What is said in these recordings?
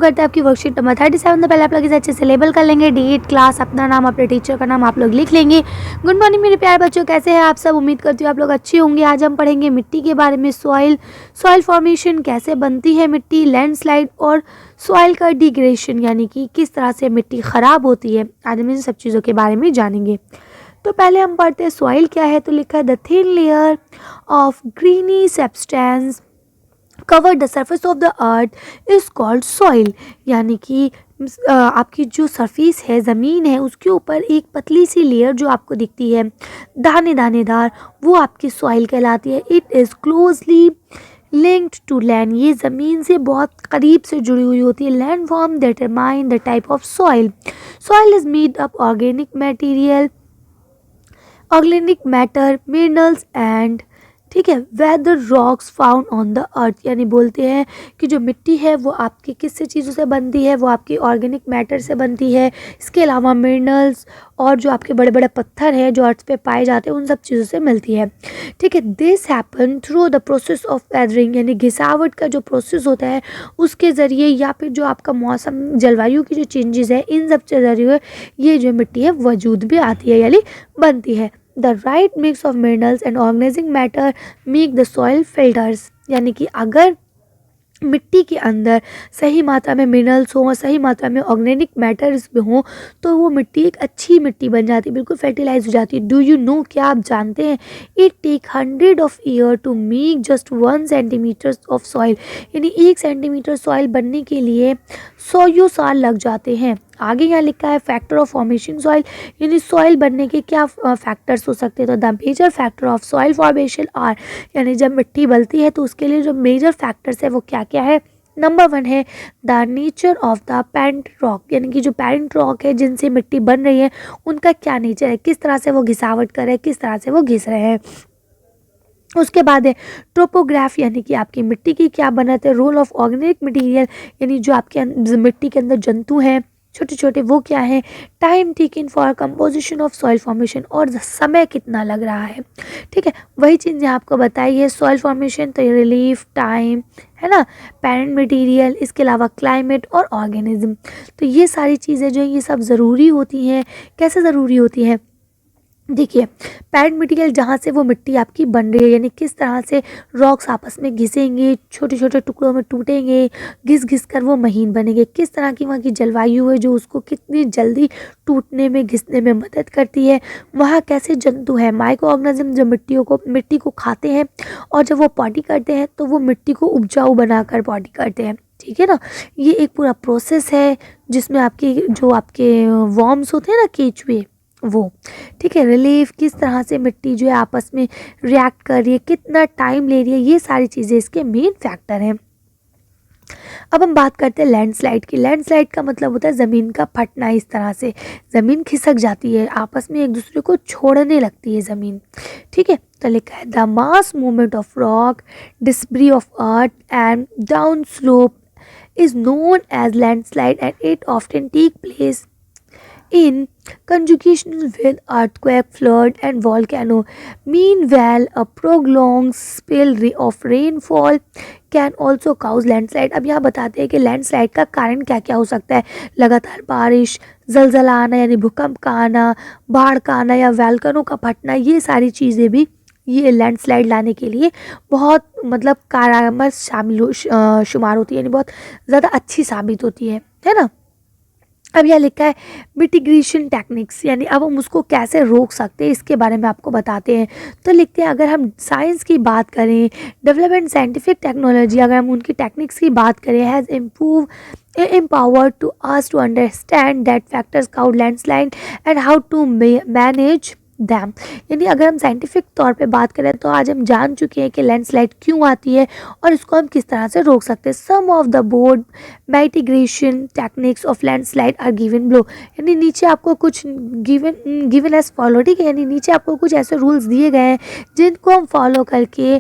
करते हैं आपकी वर्कशीट नंबर 37। तो पहले आप लोग इसे अच्छे से लेबल कर लेंगे, डेट, क्लास, अपना नाम, अपने टीचर का नाम आप लोग लिख लेंगे। गुड मॉर्निंग मेरे प्यारे बच्चों, कैसे हैं आप सब? उम्मीद करती हूँ आप लोग अच्छे होंगे। आज हम पढ़ेंगे मिट्टी के बारे में, सॉइल फॉर्मेशन, कैसे बनती है मिट्टी, लैंडस्लाइड और सॉइल का डिग्रेडेशन यानी कि किस तरह से मिट्टी ख़राब होती है। आज हम इन सब चीज़ों के बारे में जानेंगे। तो पहले हम पढ़ते हैं सॉइल क्या है। तो लिखा है the thin layer of greeny substance cover the surface of the earth is called soil, यानी कि आपकी जो सरफेस है, ज़मीन है, उसके ऊपर एक पतली सी लेयर जो आपको दिखती है दानेदार, वो आपकी सॉइल कहलाती है। It is closely linked to land, ये ज़मीन से बहुत करीब से जुड़ी हुई होती है। Land form determine the type of soil. Soil is made up organic matter, minerals and, ठीक है, weather rocks found on the earth, यानी बोलते हैं कि जो मिट्टी है वो आपकी किस से चीज़ों से बनती है, वो आपकी ऑर्गेनिक मैटर से बनती है। इसके अलावा मिनरल्स और जो आपके बड़े बड़े पत्थर हैं जो अर्थ पे पाए जाते हैं, उन सब चीज़ों से मिलती है। ठीक है, this happen through the process of weathering, यानी घिसावट का जो प्रोसेस होता है उसके ज़रिए, या फिर जो आपका मौसम जलवायु की जो चेंजेस है, इन सब के ज़रिए ये जो मिट्टी है वजूद भी आती है यानी बनती है। The right mix of minerals and organic matter make the soil filters, यानी कि अगर मिट्टी के अंदर सही मात्रा में मिनरल्स हों, सही मात्रा में ऑर्गेनिक मैटर्स भी हों, तो वो मिट्टी एक अच्छी मिट्टी बन जाती है, बिल्कुल फर्टिलाइज हो जाती है। डू यू नो, क्या आप जानते हैं, it take 100 of year to make just 1 centimetre of soil, यानी 1 सेंटीमीटर सॉइल बनने के लिए 100 साल लग जाते हैं। आगे यहाँ लिखा है फैक्टर ऑफ फॉर्मेशन सॉइल, यानी सॉइल बनने के क्या फैक्टर्स हो सकते हैं। तो the major factor of soil formation are, यानी जब मिट्टी बनती है तो उसके लिए जो मेजर फैक्टर्स है वो क्या क्या है। नंबर 1 है the nature of the parent rock, यानी कि जो पेरेंट रॉक है जिनसे मिट्टी बन रही है उनका क्या नेचर है, किस तरह से वो घिसावट कर रहे हैं, किस तरह से वो घिस रहे हैं। उसके बाद है ट्रोपोग्राफ, यानी कि आपकी मिट्टी की क्या बनत है। रोल ऑफ ऑर्गेनिक मटेरियल, यानी जो आपके मिट्टी के अंदर जंतु हैं छोटे छोटे, वो क्या है। Time taken for composition of soil formation, और समय कितना लग रहा है। ठीक है, वही चीज़ यहाँ आपको बताई है। सॉइल फॉर्मेशन तो रिलीफ टाइम है ना, पेरेंट मटेरियल, इसके अलावा क्लाइमेट और ऑर्गेनिज्म। तो ये सारी चीज़ें जो ये सब ज़रूरी होती हैं। कैसे ज़रूरी होती हैं, देखिए, पेरेंट मटेरियल जहाँ से वो मिट्टी आपकी बन रही है, यानी किस तरह से रॉक्स आपस में घिसेंगे, छोटे छोटे टुकड़ों में टूटेंगे, घिस घिस कर वो महीन बनेंगे। किस तरह की वहाँ की जलवायु है जो उसको कितनी जल्दी टूटने में, घिसने में मदद करती है। वहाँ कैसे जंतु है, माइक्रो ऑर्गेनिज्म, जो मिट्टी को खाते हैं, और जब वो पॉटी करते हैं तो वो मिट्टी को उपजाऊ बनाकर पॉटी करते हैं। ठीक है ना, ये एक पूरा प्रोसेस है जिसमें आपके जो आपके वर्म्स होते हैं ना, केचुए, वो, ठीक है। रिलीफ, किस तरह से मिट्टी जो है आपस में रिएक्ट कर रही है, कितना टाइम ले रही है, ये सारी चीज़ें इसके मेन फैक्टर हैं। अब हम बात करते हैं लैंडस्लाइड की। लैंडस्लाइड का मतलब होता है ज़मीन का फटना। इस तरह से ज़मीन खिसक जाती है, आपस में एक दूसरे को छोड़ने लगती है ज़मीन। ठीक है, तो लिखा है the mass movement of rock, debris of earth and down slope is known as landslide, and it often take place in conjunction with earthquake, flood and volcano. Meanwhile, a prolonged spell of rainfall can also cause landslide. अब यहाँ बताते हैं कि landslide का कारण क्या क्या हो सकता है। लगातार बारिश, जलजला आना यानी भूकंप का आना, बाढ़ का आना या वोल्केनो का फटना, ये सारी चीज़ें भी ये लैंडस्लाइड लाने के लिए बहुत मतलब कारगर शामिल शुमार होती है, यानी बहुत ज़्यादा अच्छी साबित होती है ना। अब यह लिखा है मिटिगेशन टेक्निक्स, यानी अब हम उसको कैसे रोक सकते हैं इसके बारे में आपको बताते हैं। तो लिखते हैं अगर हम साइंस की बात करें, डेवलपमेंट साइंटिफिक टेक्नोलॉजी, अगर हम उनकी टेक्निक्स की बात करें, has empowered to us to understand that factors cause landslide and how to manage them, यानी अगर हम साइंटिफिक तौर पे बात करें तो आज हम जान चुके हैं कि लैंडस्लाइड क्यों आती है और इसको हम किस तरह से रोक सकते हैं। Some of the broad mitigation techniques of landslide are given below, यानी नीचे आपको कुछ गिवन एज फॉलो, ठीक है, यानी नीचे आपको कुछ ऐसे रूल्स दिए गए हैं जिनको हम फॉलो करके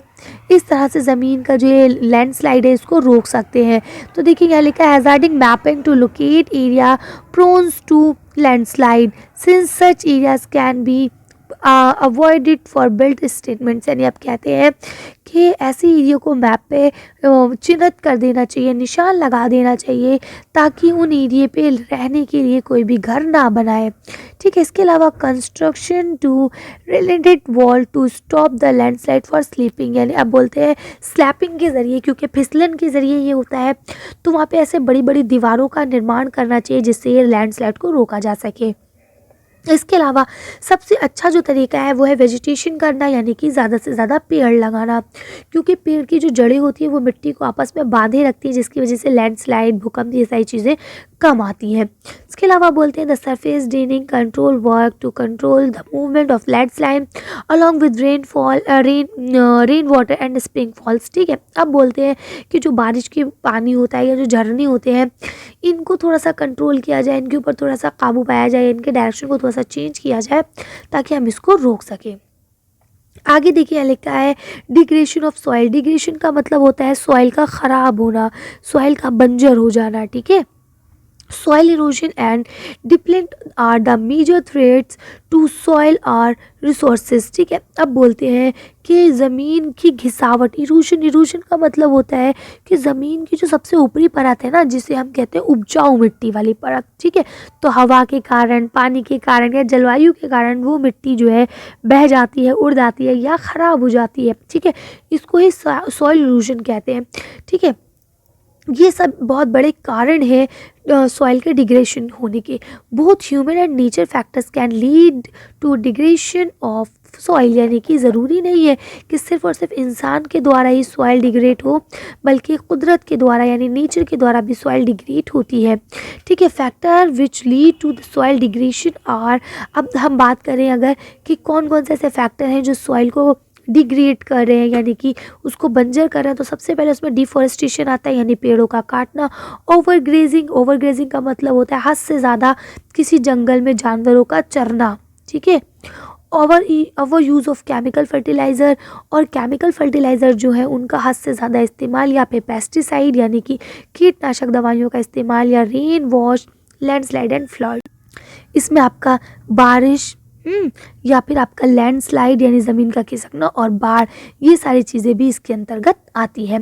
इस तरह से ज़मीन का जो ये लैंडस्लाइड है इसको रोक सकते हैं। तो देखिए यहाँ लिखा है hazarding mapping to locate area prones to landslide since such areas can be avoid it for build statements, यानी आप कहते हैं कि ऐसे एरिया को मैप पे चिन्हित कर देना चाहिए, निशान लगा देना चाहिए, ताकि उन एरिया पे रहने के लिए कोई भी घर ना बनाए। ठीक है, इसके अलावा construction to related wall to stop the landslide for sleeping, यानी आप बोलते हैं स्लैपिंग के ज़रिए, क्योंकि फिसलन के ज़रिए ये होता है, तो वहाँ पे ऐसे बड़ी बड़ी दीवारों का निर्माण करना चाहिए जिससे ये लैंडस्लाइड को रोका जा सके। इसके अलावा सबसे अच्छा जो तरीका है वो है वेजिटेशन करना, यानी कि ज़्यादा से ज़्यादा पेड़ लगाना, क्योंकि पेड़ की जो जड़ें होती है वो मिट्टी को आपस में बांधे रखती है, जिसकी वजह से लैंडस्लाइड, भूकंप, ये सारी चीज़ें कम आती हैं। इसके अलावा बोलते हैं the surface draining control work to control the movement of landslide along with rain water and spring falls. ठीक है, अब बोलते हैं कि जो बारिश के पानी होता है या जो झरने होते हैं, इनको थोड़ा सा कंट्रोल किया जाए, इनके ऊपर थोड़ा सा काबू पाया जाए, इनके डायरेक्शन को थोड़ा सा चेंज किया जाए ताकि हम इसको रोक सकें। आगे देखिए यहाँ लिखा है डिग्रेडेशन ऑफ सॉइल। डिग्रेडेशन का मतलब होता है सॉइल का ख़राब होना, सॉइल का बंजर हो जाना। ठीक है, soil erosion and depletion are the major threats to soil or resources। ठीक है, अब बोलते हैं कि ज़मीन की घिसावट, इरोजन का मतलब होता है कि ज़मीन की जो सबसे ऊपरी परत है ना, जिसे हम कहते हैं उपजाऊ मिट्टी वाली परत। ठीक है, तो हवा के कारण, पानी के कारण या जलवायु के कारण वो मिट्टी जो है बह जाती है, उड़ जाती है या ख़राब हो जाती है। ठीक है, इसको ही सॉइल इरोजन कहते हैं। ठीक है, ये सब बहुत बड़े कारण है सॉइल के डिग्रेडेशन होने के। Both human and nature factors can lead to degradation of soil, यानी कि ज़रूरी नहीं है कि सिर्फ और सिर्फ इंसान के द्वारा ही सॉइल डिग्रेड हो, बल्कि कुदरत के द्वारा यानी नेचर के द्वारा भी सॉइल डिग्रेड होती है। ठीक है, factor which lead to the soil degradation are, अब हम बात करें अगर कि कौन कौन से ऐसे फैक्टर हैं जो सॉइल को डिग्रेड कर रहे हैं, यानी कि उसको बंजर कर रहे हैं, तो सबसे पहले उसमें डिफॉरेस्टेशन आता है, यानी पेड़ों का काटना। ओवरग्रेजिंग का मतलब होता है हद से ज़्यादा किसी जंगल में जानवरों का चरना। ठीक है, over use of chemical fertiliser, और केमिकल फर्टिलाइज़र जो है उनका हद से ज़्यादा इस्तेमाल, या फिर पेस्टिसाइड यानी कि कीटनाशक दवाइयों का इस्तेमाल, या rain wash, landslide and flood. इसमें आपका बारिश या फिर आपका लैंडस्लाइड यानी ज़मीन का खिसकना और बाढ़, ये सारी चीज़ें भी इसके अंतर्गत आती है।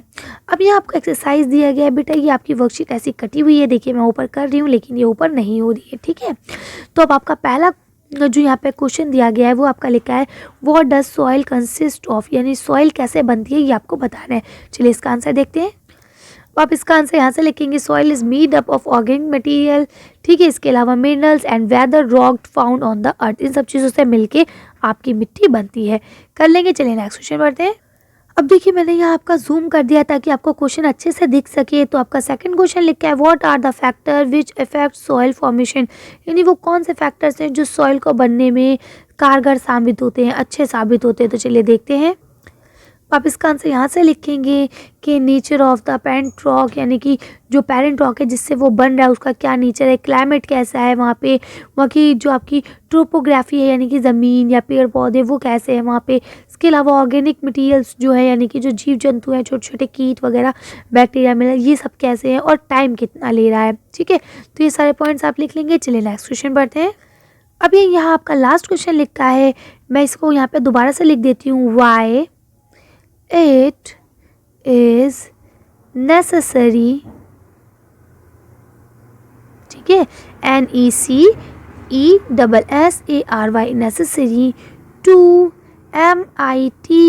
अब ये आपको एक्सरसाइज दिया गया है बेटा, ये आपकी वर्कशीट ऐसी कटी हुई है, देखिए मैं ऊपर कर रही हूँ लेकिन ये ऊपर नहीं हो रही है। ठीक है, तो अब आपका पहला जो यहाँ पे क्वेश्चन दिया गया है वो आपका लिखा है what does soil consist of, यानी सॉइल कैसे बनती है ये आपको बताना है। चलिए इसका आंसर देखते हैं। आप इसका आंसर यहाँ से लिखेंगे soil is made up of organic material. ठीक है, इसके अलावा minerals and weather rock found on the earth, इन सब चीज़ों से मिलके आपकी मिट्टी बनती है। कर लेंगे, चलिए नेक्स्ट क्वेश्चन पढ़ते हैं। अब देखिए मैंने यहाँ आपका जूम कर दिया ताकि आपको क्वेश्चन अच्छे से दिख सके। तो आपका सेकंड क्वेश्चन लिखा है what are the factor which affect soil formation, यानी वो कौन से फैक्टर्स हैं जो सॉइल को बनने में कारगर साबित होते हैं, अच्छे साबित होते हैं। तो चलिए देखते हैं। आप इसका आंसर यहाँ से लिखेंगे कि nature of the parent rock, यानी कि जो पेरेंट रॉक है जिससे वो बन रहा है उसका क्या नेचर है, क्लाइमेट कैसा है वहाँ पे, वहाँ की जो आपकी ट्रोपोग्राफी है यानी कि ज़मीन या पेड़ पौधे वो कैसे हैं वहाँ पे। इसके अलावा ऑर्गेनिक मटेरियल्स जो है यानी कि जो जीव जंतु हैं, छोटे छोटे कीट वगैरह, बैक्टीरिया मिला, ये सब कैसे हैं और टाइम कितना ले रहा है। ठीक है, तो ये सारे पॉइंट्स आप लिख लेंगे। चलिए नेक्स्ट क्वेश्चन पढ़ते हैं। अब ये यहाँ आपका लास्ट क्वेश्चन लिखा है, मैं इसको यहाँ पर दोबारा से लिख देती हूँ। वाई it is necessary, ठीक है, NECESSARY necessary to MITI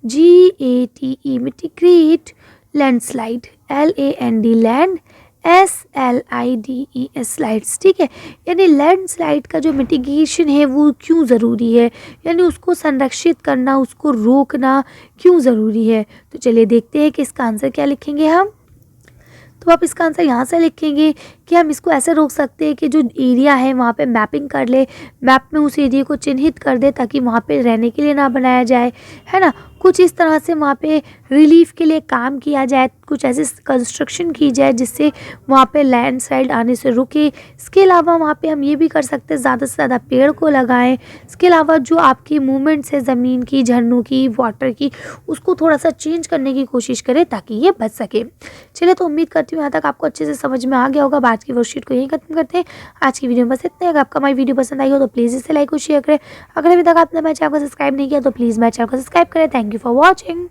GATE mitigate landslide LAND land SLIDE slides. ठीक है, यानी लैंडस्लाइड का जो मिटिगेशन है वो क्यों ज़रूरी है, यानी उसको संरक्षित करना, उसको रोकना क्यों ज़रूरी है। तो चलिए देखते हैं कि इसका आंसर क्या लिखेंगे हम। तो आप इसका आंसर यहाँ से लिखेंगे कि हम इसको ऐसे रोक सकते हैं कि जो एरिया है वहाँ पे मैपिंग कर ले, मैप में उस एरिया को चिन्हित कर दे ताकि वहाँ पे रहने के लिए ना बनाया जाए, है ना। कुछ इस तरह से वहाँ पे रिलीफ के लिए काम किया जाए, कुछ ऐसी कंस्ट्रक्शन की जाए जिससे वहाँ पे लैंडस्लाइड आने से रुके। इसके अलावा वहाँ पे हम ये भी कर सकते हैं, ज़्यादा से ज़्यादा पेड़ को लगाएं। इसके अलावा जो आपकी मूवमेंट्स है ज़मीन की, झरनों की, वाटर की, उसको थोड़ा सा चेंज करने की कोशिश करें ताकि ये बच सके। चलिए, तो उम्मीद करती हूँ यहाँ तक आपको अच्छे से समझ में आ गया होगा। आज की वर्कशीट को यहीं खत्म करते हैं। आज की वीडियो में बस इतना ही। अगर आपका हमारी वीडियो पसंद आई हो तो प्लीज़ इसे लाइक और शेयर करें। अगर अभी तक आपने मेरे चैनल को सब्सक्राइब नहीं किया तो प्लीज़ मेरे चैनल को सब्सक्राइब करें। Thank you for watching.